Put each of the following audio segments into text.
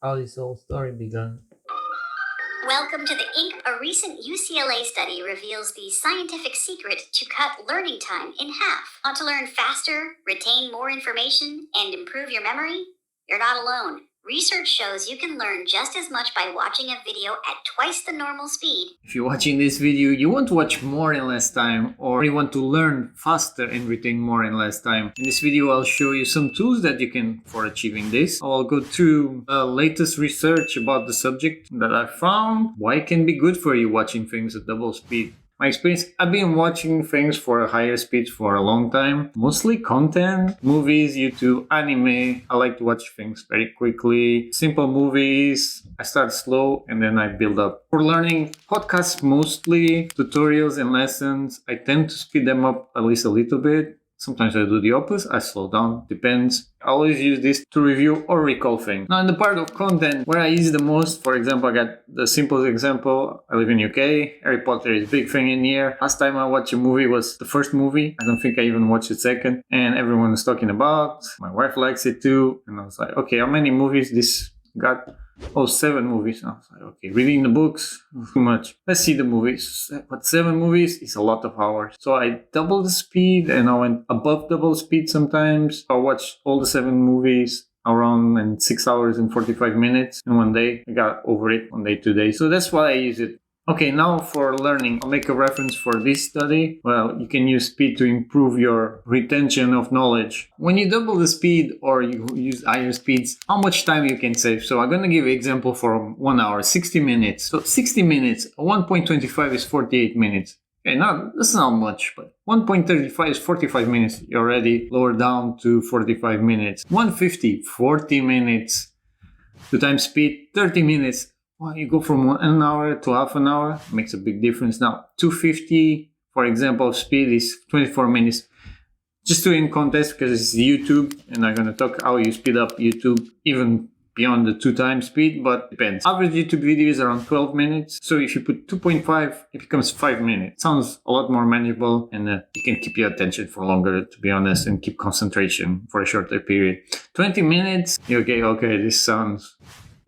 how this whole story began. Welcome to the Ink. A recent UCLA study reveals the scientific secret to cut learning time in half. Want to learn faster, retain more information, and improve your memory? You're not alone. Research shows you can learn just as much by watching a video at twice the normal speed. If you're watching this video, you want to watch more in less time, or you want to learn faster and retain more in less time. In this video, I'll show you some tools that you can for achieving this. I'll go through the latest research about the subject that I found, why it can be good for you watching things at double speed. My experience, I've been watching things for a higher speed for a long time. Mostly content, movies, YouTube, anime. I like to watch things very quickly. Simple movies. I start slow and then I build up. For learning, podcasts mostly, tutorials and lessons. I tend to speed them up at least a little bit. Sometimes I do the opposite, I slow down, depends. I always use this to review or recall things. Now in the part of content, where I use the most, for example, I got the simplest example. I live in UK, Harry Potter is a big thing in here. Last time I watched a movie was the first movie. I don't think I even watched the second. And everyone is talking about, my wife likes it too. And I was like, okay, how many movies this got? Oh, 7 movies. I was like, okay, reading the books, too much. Let's see the movies. But 7 movies is a lot of hours. So I doubled the speed and I went above double speed sometimes. I watched all the 7 movies around in 6 hours and 45 minutes. And one day I got over it, 1 day, 2 days. So that's why I use it. Okay, now for learning, I'll make a reference for this study. Well, you can use speed to improve your retention of knowledge. When you double the speed or you use higher speeds, how much time you can save? So I'm going to give you an example for 1 hour, 60 minutes. So 60 minutes, 1.25 is 48 minutes. Okay, that's not much, but 1.35 is 45 minutes. You already lower down to 45 minutes. 150, 40 minutes. 2 times speed, 30 minutes. Well, you go from 1 hour to half an hour, makes a big difference. Now, 250, for example, speed is 24 minutes. Just to in context, because it's YouTube, and I'm going to talk how you speed up YouTube even beyond the 2 times speed, but depends. Average YouTube video is around 12 minutes. So if you put 2.5, it becomes 5 minutes. Sounds a lot more manageable, and you can keep your attention for longer, to be honest, and keep concentration for a shorter period. 20 minutes, okay, this sounds...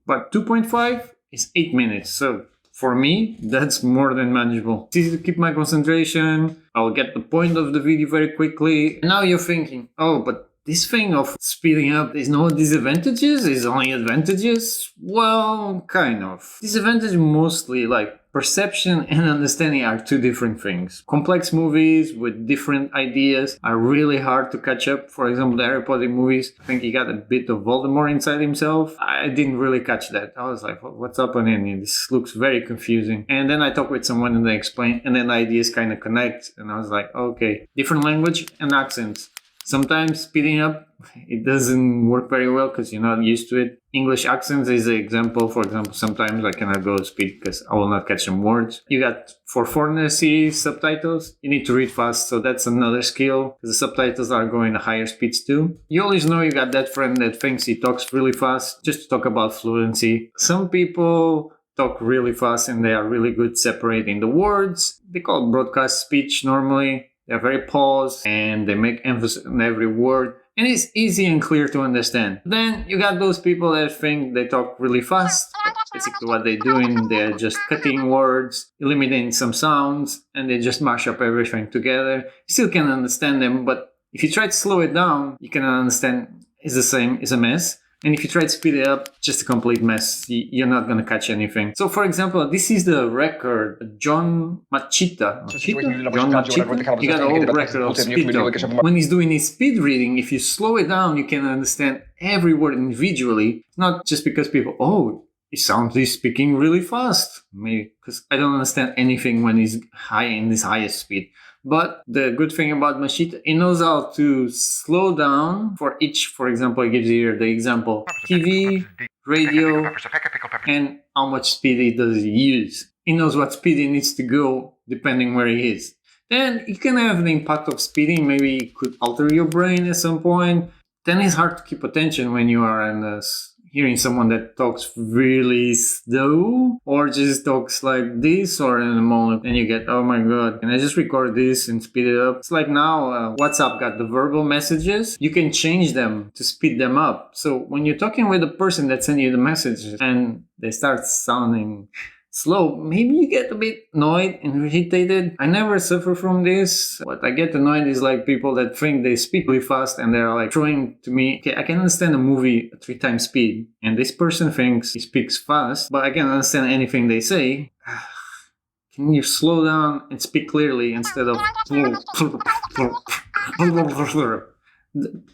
But 2.5? It's 8 minutes. So for me, that's more than manageable. It's easy to keep my concentration. I'll get the point of the video very quickly. And now you're thinking, oh, but this thing of speeding up, there's no disadvantages? There's only advantages? Well, kind of. Disadvantage mostly like perception and understanding are 2 different things. Complex movies with different ideas are really hard to catch up. For example, the Harry Potter movies, I think he got a bit of Voldemort inside himself. I didn't really catch that. I was like, what's happening? This looks very confusing. And then I talked with someone and they explained, and then the ideas kind of connect. And I was like, okay, different language and accents. Sometimes speeding up, it doesn't work very well because you're not used to it. English accents is an example. For example, sometimes I cannot go speed because I will not catch some words. You got, for foreigner series subtitles, you need to read fast. So that's another skill because the subtitles are going at higher speeds too. You always know you got that friend that thinks he talks really fast just to talk about fluency. Some people talk really fast and they are really good separating the words. They call it broadcast speech normally. They're very paused and they make emphasis on every word. And it's easy and clear to understand. Then you got those people that think they talk really fast. Basically what they're doing, they're just cutting words, eliminating some sounds, and they just mash up everything together. You still can understand them, but if you try to slow it down, you cannot understand. It's the same, it's a mess. And if you try to speed it up, just a complete mess. You're not going to catch anything. So, for example, this is the record. John Machita. He got a whole record of speed talking. When he's doing his speed reading, if you slow it down, you can understand every word individually. Not just because people, he's speaking really fast. Maybe because I don't understand anything when he's high in his highest speed. But the good thing about Machita, he knows how to slow down for each. For example, he gives you here the example TV, radio, and how much speed he does use. He knows what speed he needs to go depending where he is. Then you can have the impact of speeding. Maybe it could alter your brain at some point. Then it's hard to keep attention when you are in a hearing someone that talks really slow or just talks like this or in a moment and you get, oh my god, can I just record this and speed it up? It's like now WhatsApp got the verbal messages. You can change them to speed them up. So when you're talking with the person that sent you the messages and they start sounding slow, maybe you get a bit annoyed and irritated. I never suffer from this. What I get annoyed is like people that think they speak really fast and they're like throwing to me, okay, I can understand a movie at 3 times speed, and this person thinks he speaks fast, but I can't understand anything they say. Can you slow down and speak clearly instead of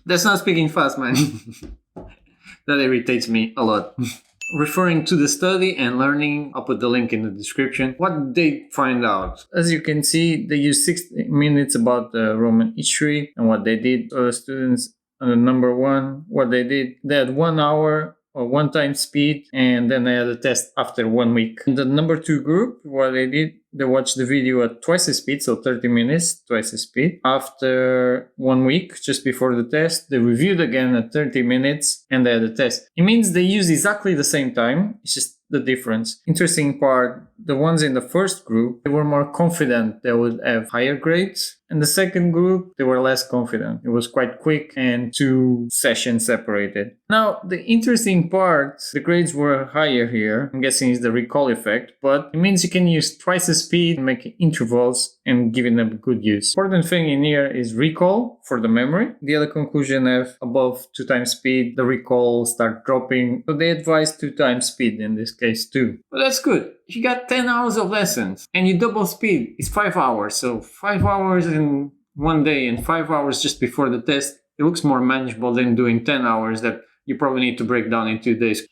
that's not speaking fast, man. That irritates me a lot. Referring to the study and learning, I'll put the link in the description. What did they find out? As you can see, they used 60 minutes about the Roman history and what they did. Students number one, what they did, they had 1 hour or 1 time speed, and then they had a test after 1 week. And the number 2 group, what they did, they watched the video at twice the speed, so 30 minutes, twice the speed. After 1 week, just before the test, they reviewed again at 30 minutes and they had a test. It means they use exactly the same time, it's just the difference. Interesting part, the ones in the first group, they were more confident they would have higher grades. And the second group, they were less confident. It was quite quick and 2 sessions separated. Now, the interesting part, the grades were higher here. I'm guessing it's the recall effect, but it means you can use twice the speed, make intervals, and giving them good use. Important thing in here is recall for the memory. The other conclusion have above 2 times speed, the recall start dropping. So they advise 2 times speed in this case too. But that's good. If you got 10 hours of lessons and you double speed, it's 5 hours. So 5 hours in 1 day and 5 hours just before the test, it looks more manageable than doing 10 hours that you probably need to break down in 2 days.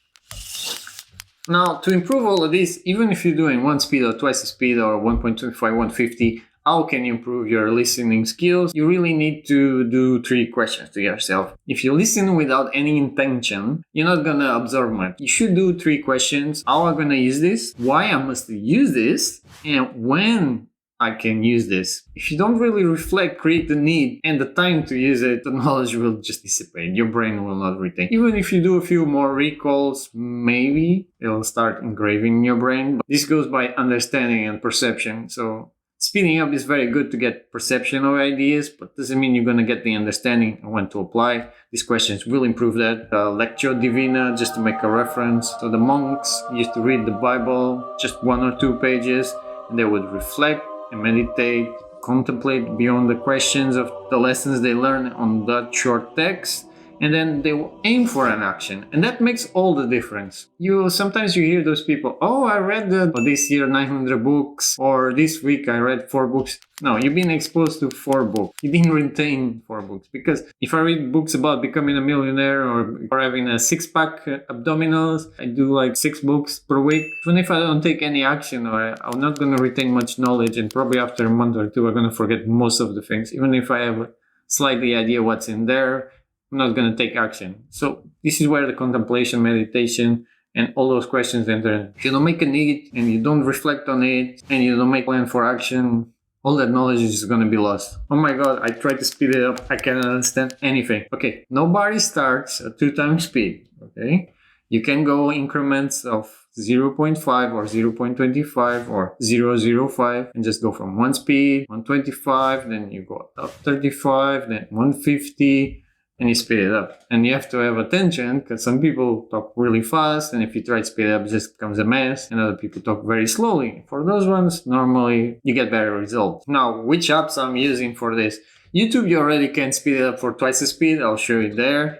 Now, to improve all of this, even if you're doing 1 speed or twice the speed or 1.25, 150, how can you improve your listening skills? You really need to do 3 questions to yourself. If you listen without any intention, you're not gonna absorb much. You should do 3 questions. How am I gonna use this? Why I must use this? And when I can use this. If you don't really reflect, create the need and the time to use it, the knowledge will just dissipate. Your brain will not retain. Even if you do a few more recalls, maybe it'll start engraving in your brain. But this goes by understanding and perception. So speeding up is very good to get perception of ideas, but doesn't mean you're going to get the understanding and when to apply. These questions will improve that. Lectio Divina, just to make a reference. So the monks used to read the Bible, just 1 or 2 pages, and they would reflect and meditate, contemplate beyond the questions of the lessons they learn on that short text, and then they will aim for an action, and that makes all the difference. Sometimes you hear those people, oh, I read this year 900 books, or this week I read 4 books. No, you've been exposed to 4 books. You didn't retain 4 books, because if I read books about becoming a millionaire or having a 6-pack abdominals, I do like 6 books per week. Even if I don't take any action, or I'm not going to retain much knowledge, and probably after a month or 2 I'm going to forget most of the things, even if I have a slightly idea what's in there. I'm not going to take action. So this is where the contemplation, meditation, and all those questions enter. If you don't make a need and you don't reflect on it and you don't make plan for action, all that knowledge is just going to be lost. Oh my god, I tried to speed it up. I cannot understand anything. Okay, nobody starts at 2 times speed. Okay, you can go increments of 0.5 or 0.25 or 0.05 and just go from 1 speed, 125, then you go up 35, then 150. And you speed it up. And you have to have attention, because some people talk really fast, and if you try to speed it up, it just becomes a mess, and other people talk very slowly. For those ones, normally you get better results. Now, which apps I'm using for this? YouTube, you already can speed it up for twice the speed. I'll show you there.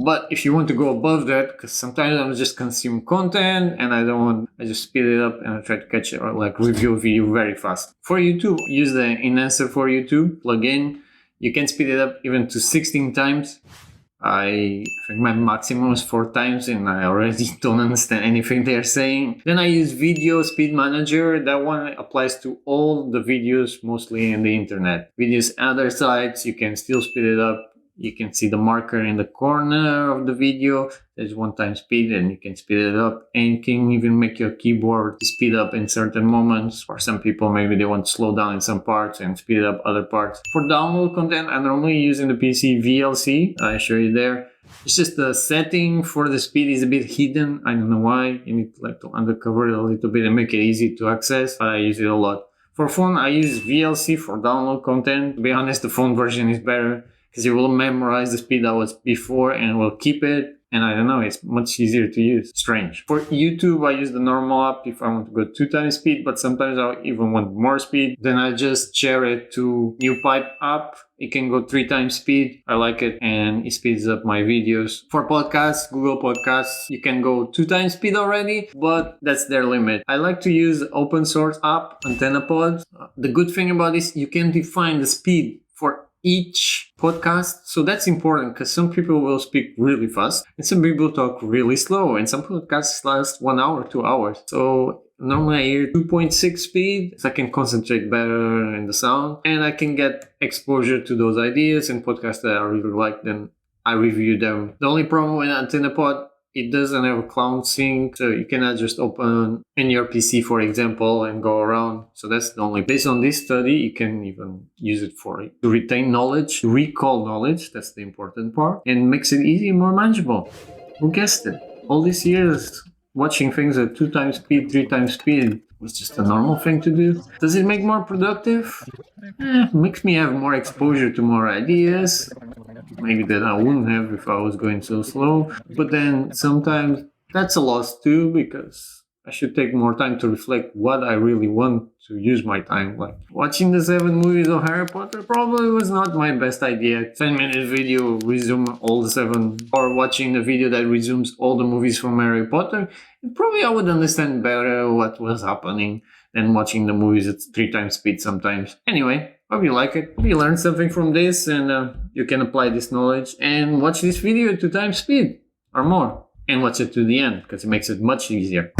But if you want to go above that, because sometimes I just consume content and I just speed it up and I try to catch it or like review a video very fast. For YouTube, use the Enhancer for YouTube plugin. You can speed it up even to 16 times. I think my maximum is 4 times and I already don't understand anything they're saying. Then I use Video Speed Manager. That one applies to all the videos, mostly in the internet. Videos and other sites, you can still speed it up. You can see the marker in the corner of the video. There's 1 time speed, and you can speed it up, and you can even make your keyboard speed up in certain moments. For some people, maybe they want to slow down in some parts and speed up other parts. For download content, I'm normally using the PC VLC. I show you there. It's just the setting for the speed is a bit hidden. I don't know why. You need to undercover it a little bit and make it easy to access, but I use it a lot. For phone, I use VLC for download content. To be honest, the phone version is better because it will memorize the speed that was before and will keep it. And I don't know, it's much easier to use. Strange. For YouTube, I use the normal app if I want to go 2 times speed, but sometimes I even want more speed. Then I just share it to NewPipe app. It can go 3 times speed. I like it, and it speeds up my videos. For podcasts, Google Podcasts, you can go 2 times speed already, but that's their limit. I like to use open source app, AntennaPod. The good thing about this, you can define the speed for each podcast. So that's important because some people will speak really fast and some people talk really slow, and some podcasts last 1 hour, 2 hours. So normally I hear 2.6 speed so I can concentrate better in the sound and I can get exposure to those ideas and podcasts that I really like. Then I review them. The only problem with AntennaPod, it doesn't have a cloud sync, so you cannot just open in your PC, for example, and go around. So that's the only. Based on this study, you can even use it to retain knowledge, to recall knowledge. That's the important part, and makes it easy and more manageable. Who guessed it? All these years watching things at 2 times speed, 3 times speed was just a normal thing to do. Does it make more productive? Makes me have more exposure to more ideas. Maybe that I wouldn't have if I was going so slow. But then sometimes that's a loss too, because I should take more time to reflect what I really want to use my time. Like watching the 7 movies of Harry Potter probably was not my best idea. 10-minute video resume all the 7, or watching a video that resumes all the movies from Harry Potter. Probably I would understand better what was happening than watching the movies at 3 times speed sometimes. Anyway, hope you like it. Hope you learned something from this and you can apply this knowledge and watch this video at 2 times speed or more. And watch it to the end because it makes it much easier.